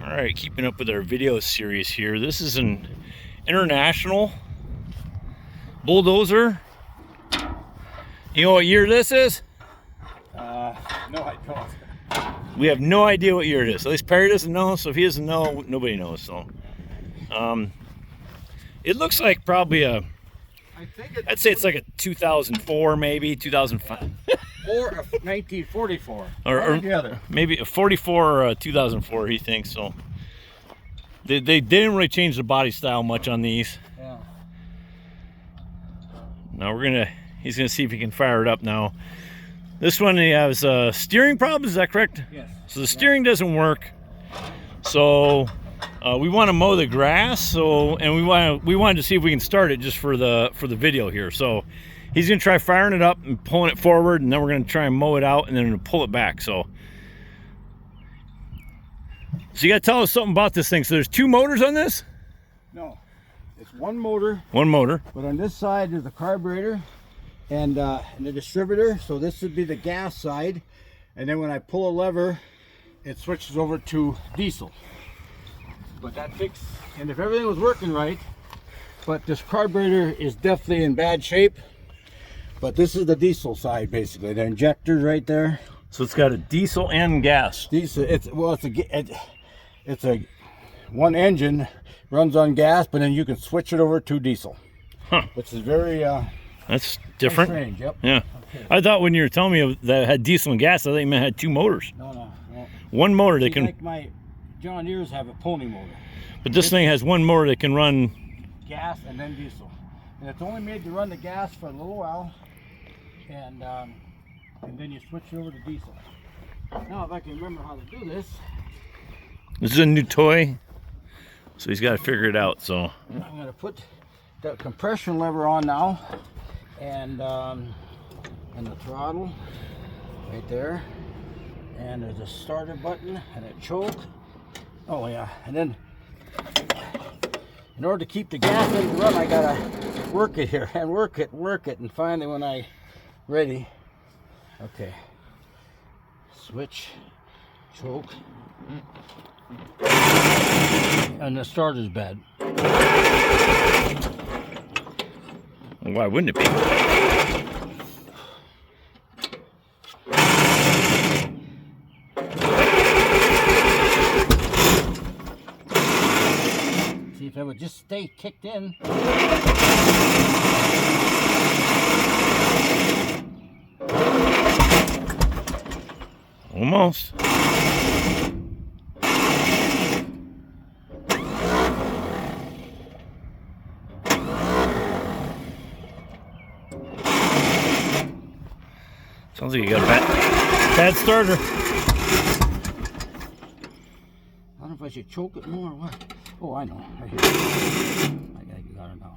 All right, keeping up with our video series here. This is an international bulldozer. You know what year this is? No, I don't. We have no idea what year it is. At least Perry doesn't know, so if he doesn't know, nobody knows. So, it looks like probably I'd say it's like a 2004, maybe 2005. Or a 1944. or the other. Maybe a 44 or a 2004, he thinks. So they didn't really change the body style much on these. Yeah. Now he's gonna see if he can fire it up now. This one, he has steering problems, is that correct? Yes. So the steering doesn't work. So we want to mow the grass. And we wanted to see if we can start it just for the video here. So he's gonna try firing it up and pulling it forward, and then we're gonna try and mow it out, and then pull it back. So you gotta tell us something about this thing. So there's two motors on this? No, it's one motor. One motor. But on this side is the carburetor and the distributor. So this would be the gas side. And then when I pull a lever, it switches over to diesel. But that fixed, and if everything was working right, but this carburetor is definitely in bad shape. But this is the diesel side, basically. The injectors right there. So it's got a diesel and gas. Diesel. It's a one engine, runs on gas, but then you can switch it over to diesel. Huh. Which is very That's different. strange. Yep. Yeah. Okay. I thought when you were telling me that it had diesel and gas, I thought you meant it had two motors. No. One motor that See, can. like my John Deere's have a pony motor. But this thing has one motor that can run. Gas and then diesel. And it's only made to run the gas for a little while. And then you switch over to diesel. Now if I can remember how to do this. This is a new toy, so he's got to figure it out. So I'm going to put the compression lever on now, and the throttle right there, and there's a starter button and a choke. Oh yeah, and then in order to keep the gas in the run, I gotta work it here and work it, and finally when I ready, okay, switch, choke. And the starter's bad. why wouldn't it be? See if it would just stay kicked in. Almost. Sounds like you got a bad starter. I don't know if I should choke it more or what. Oh, I know. Right here. I got it now.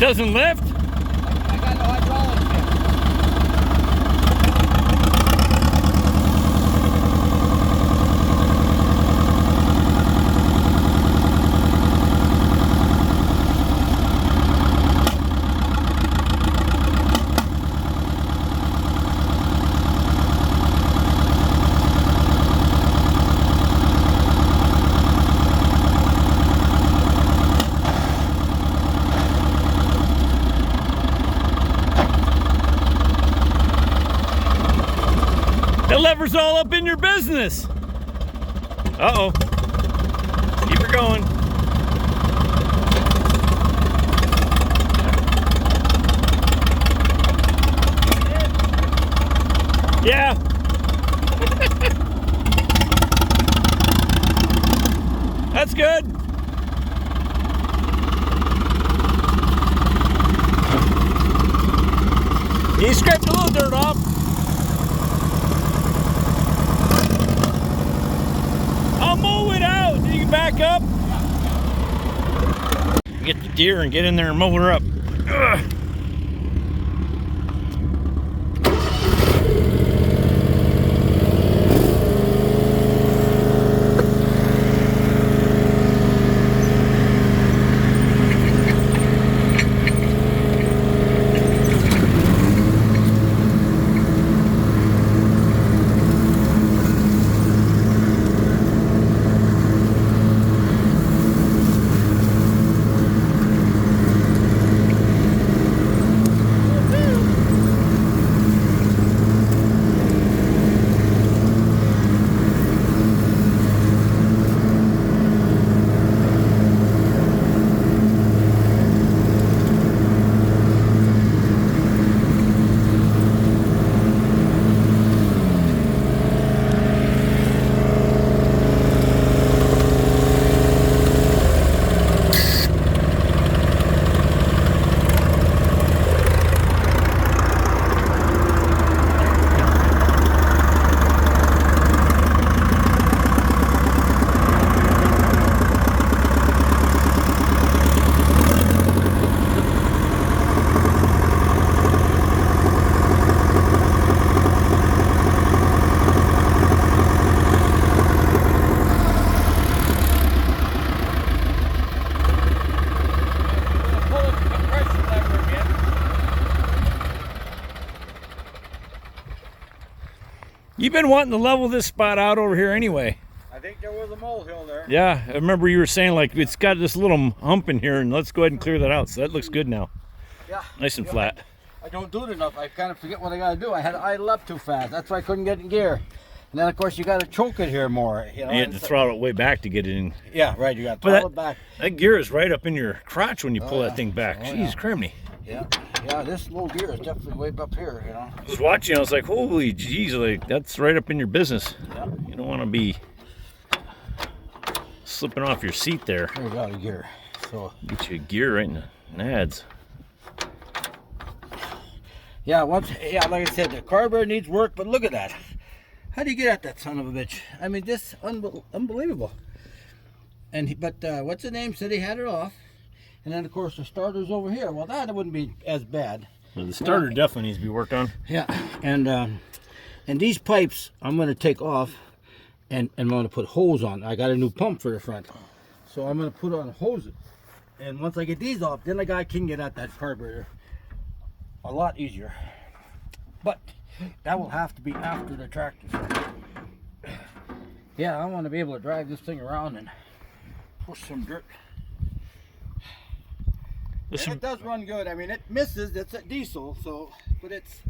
doesn't lift? I got no hydraulics yet. The lever's all up in your business. Uh-oh. Keep her going. Yeah. That's good. He scraped a little dirt off. I'll mow it out. You can back up. Get the deer and get in there and mow her up. Ugh. You've been wanting to level this spot out over here anyway. I think there was a molehill there. Yeah, I remember you were saying like it's got this little hump in here and let's go ahead and clear that out. So that looks good now. Yeah. Nice and flat. I don't do it enough. I kind of forget what I got to do. I had to idle up too fast. That's why I couldn't get in gear. And then of course you got to choke it here more. You know? You had to throttle it way back to get it in. Yeah, right. You got to But throttle it back. that gear is right up in your crotch when you pull yeah. that thing back. Oh, Jeez, yeah. criminy. Yeah, yeah. This little gear is definitely way up here. You know. I was watching, I was like, holy jeez, like that's right up in your business. Yeah. You don't want to be slipping off your seat there. There's out of gear. So Get you a gear right in the nads. yeah, like I said, the carburetor needs work, but look at that. How do you get at that son of a bitch? I mean, just unbelievable. And but what's the name? Said he had it off, and then of course the starter's over here. Well, that wouldn't be as bad. Well, the starter definitely needs to be worked on. Yeah, and these pipes I'm going to take off, and I'm going to put hose on. I got a new pump for the front, so I'm going to put on hoses. And once I get these off, then the guy can get at that carburetor a lot easier. But that will have to be after the tractor. Yeah, I want to be able to drive this thing around and push some dirt. And it does run good. I mean, it misses. It's a diesel, so but it's.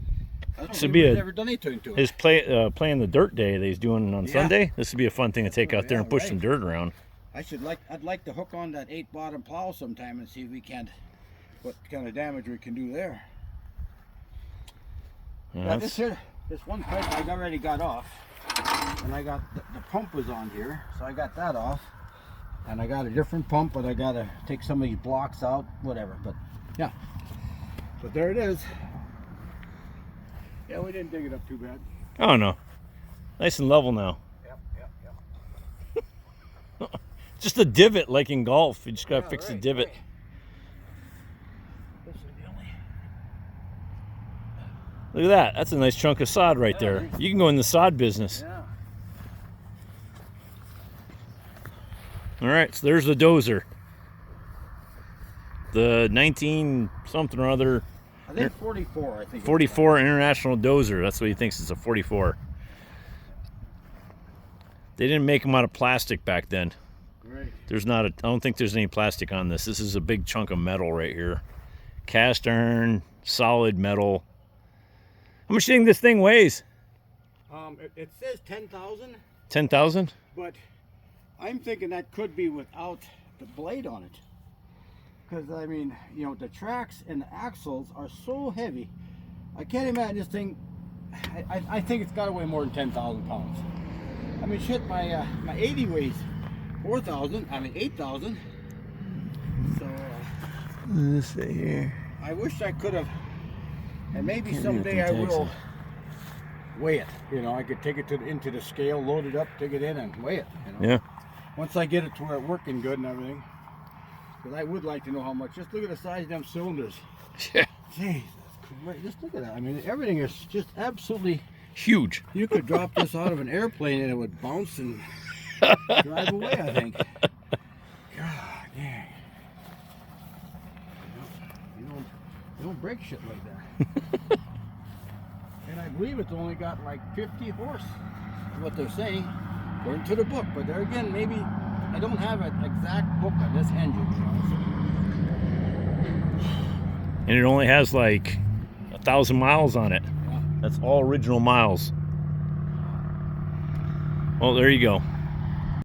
I don't know, we've never done anything to it. His playing the dirt day that he's doing on Yeah. Sunday. This would be a fun thing to take out there and push some dirt around. I'd like to hook on that 8-bottom plow sometime and see if we can't, what kind of damage we can do there. Yeah, This one pipe I already got off, and I got the pump was on here, so I got that off, and I got a different pump, but I gotta take some of these blocks out, whatever. But yeah, but there it is. Yeah, we didn't dig it up too bad. oh no, nice and level now. Yep. Just a divot like in golf. You just gotta fix the divot. Right. Look at that. That's a nice chunk of sod right there. You can go in the sod business. Yeah. All right, so there's the dozer. The 19 something or other. I think 44, I think. 44 International Dozer. That's what he thinks it's a 44. They didn't make them out of plastic back then. Right. There's not a, I don't think there's any plastic on this. This is a big chunk of metal right here. Cast iron, solid metal. How much do you think this thing weighs? It says 10,000. 10,000? But I'm thinking that could be without the blade on it. Because, I mean, you know, the tracks and the axles are so heavy. I can't imagine this thing. I think it's got to weigh more than 10,000 pounds. I mean, shit, my 80 weighs 4,000. I mean, 8,000. So, Let's see here. I wish I could have. And maybe someday I will weigh it. You know, I could take it into the scale, load it up, take it in, and weigh it. You know? Yeah. Once I get it to where it's working good and everything. Because I would like to know how much. Just look at the size of them cylinders. Yeah. Jeez, that's great. Just look at that. I mean, everything is just absolutely Huge. You could drop this out of an airplane and it would bounce and drive away, I think. God dang. You don't break shit like that. And I believe it's only got like 50 horse, is what they're saying, according to the book. But there again, maybe I don't have an exact book on this engine. And it only has like 1,000 miles on it. Yeah. That's all original miles. Well, there you go.